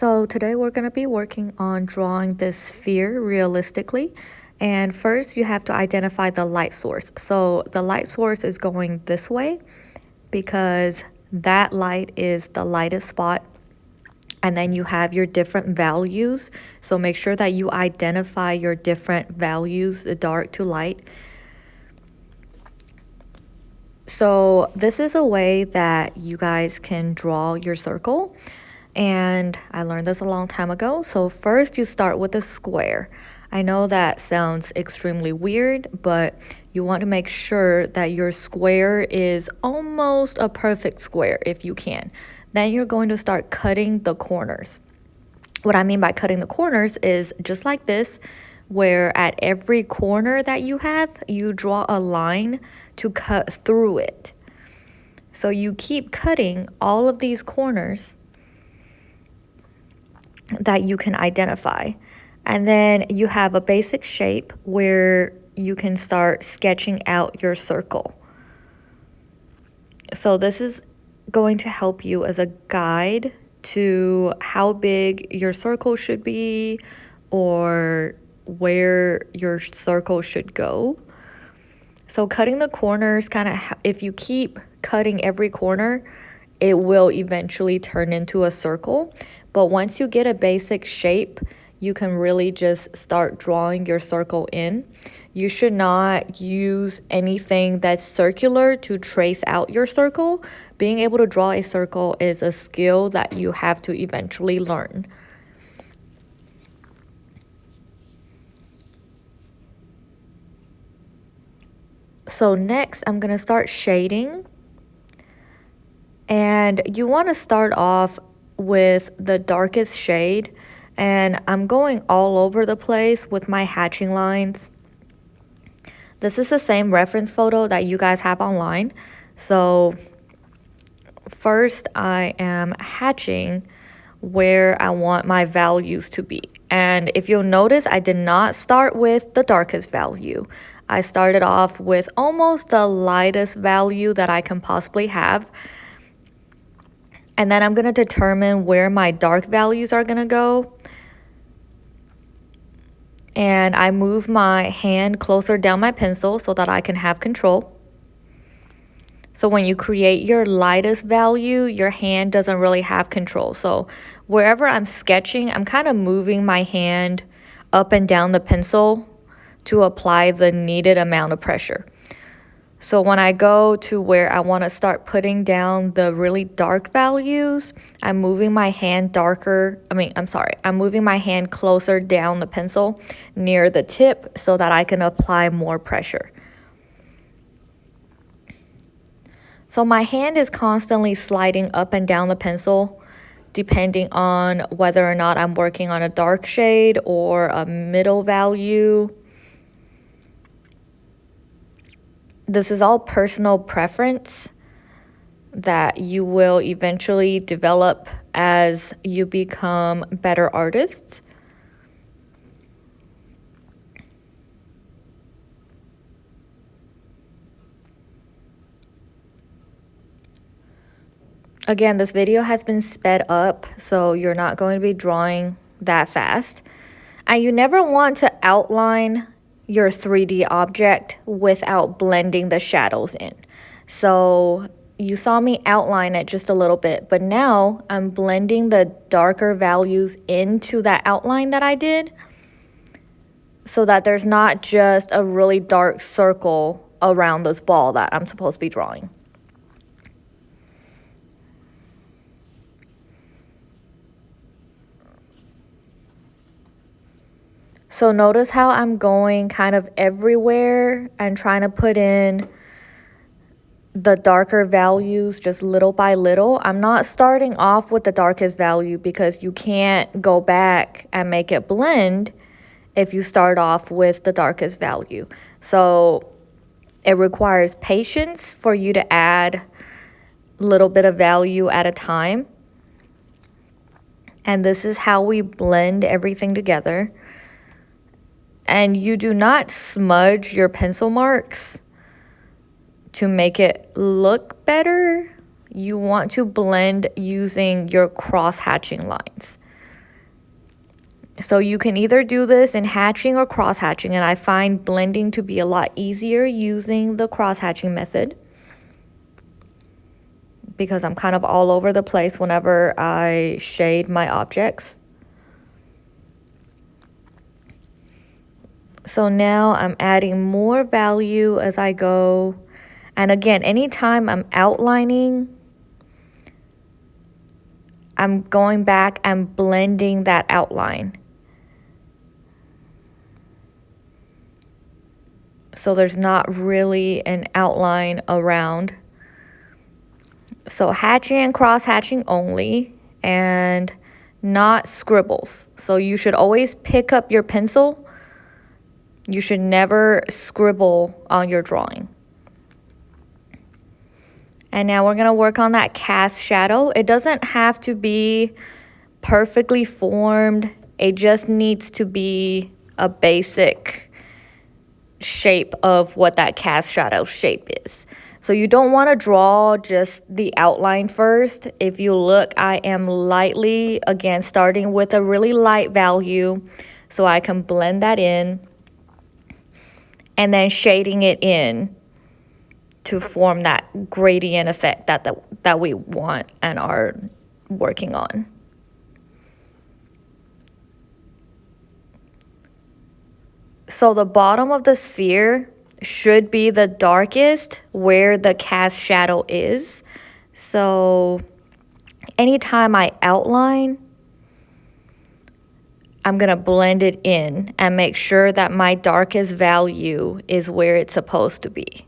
So today we're going to be working on drawing this sphere realistically. And first you have to identify the light source. So the light source is going this way because that light is the lightest spot. And then you have your different values. So make sure that you identify your different values, the dark to light. So this is a way that you guys can draw your circle. And I learned this a long time ago. So first you start with a square. I know that sounds extremely weird, but you want to make sure that your square is almost a perfect square if you can. Then you're going to start cutting the corners. What I mean by cutting the corners is just like this, where at every corner that you have, you draw a line to cut through it. So you keep cutting all of these corners that you can identify. And then you have a basic shape where you can start sketching out your circle. So this is going to help you as a guide to how big your circle should be or where your circle should go. So cutting the corners if you keep cutting every corner, it will eventually turn into a circle. But once you get a basic shape, you can really just start drawing your circle in. You should not use anything that's circular to trace out your circle. Being able to draw a circle is a skill that you have to eventually learn. So next, I'm going to start shading. And you want to start off with the darkest shade. And I'm going all over the place with my hatching lines. This is the same reference photo that you guys have online. So first I am hatching where I want my values to be. And if you'll notice, I did not start with the darkest value. I started off with almost the lightest value that I can possibly have. And then I'm going to determine where my dark values are going to go. And I move my hand closer down my pencil so that I can have control. So when you create your lightest value, your hand doesn't really have control. So wherever I'm sketching, I'm kind of moving my hand up and down the pencil to apply the needed amount of pressure. So when I go to where I want to start putting down the really dark values, I'm moving my hand I'm moving my hand closer down the pencil near the tip so that I can apply more pressure. So my hand is constantly sliding up and down the pencil depending on whether or not I'm working on a dark shade or a middle value. This is all personal preference that you will eventually develop as you become better artists. Again, this video has been sped up, so you're not going to be drawing that fast. And you never want to outline your 3D object without blending the shadows in. So you saw me outline it just a little bit, but now I'm blending the darker values into that outline that I did so that there's not just a really dark circle around this ball that I'm supposed to be drawing. So notice how I'm going kind of everywhere and trying to put in the darker values just little by little. I'm not starting off with the darkest value because you can't go back and make it blend if you start off with the darkest value. So it requires patience for you to add a little bit of value at a time. And this is how we blend everything together. And you do not smudge your pencil marks to make it look better. You want to blend using your cross hatching lines. So you can either do this in hatching or cross hatching, and I find blending to be a lot easier using the cross hatching method because I'm kind of all over the place whenever I shade my objects. So now I'm adding more value as I go. And again, anytime I'm outlining, I'm going back and blending that outline. So there's not really an outline around. So hatching and cross hatching only, and not scribbles. So you should always pick up your pencil. You should never scribble on your drawing. And now we're gonna work on that cast shadow. It doesn't have to be perfectly formed. It just needs to be a basic shape of what that cast shadow shape is. So you don't want to draw just the outline first. If you look, I am lightly, again, starting with a really light value so I can blend that in, and then shading it in to form that gradient effect that we want and are working on. So the bottom of the sphere should be the darkest where the cast shadow is. So anytime I outline, I'm gonna blend it in and make sure that my darkest value is where it's supposed to be.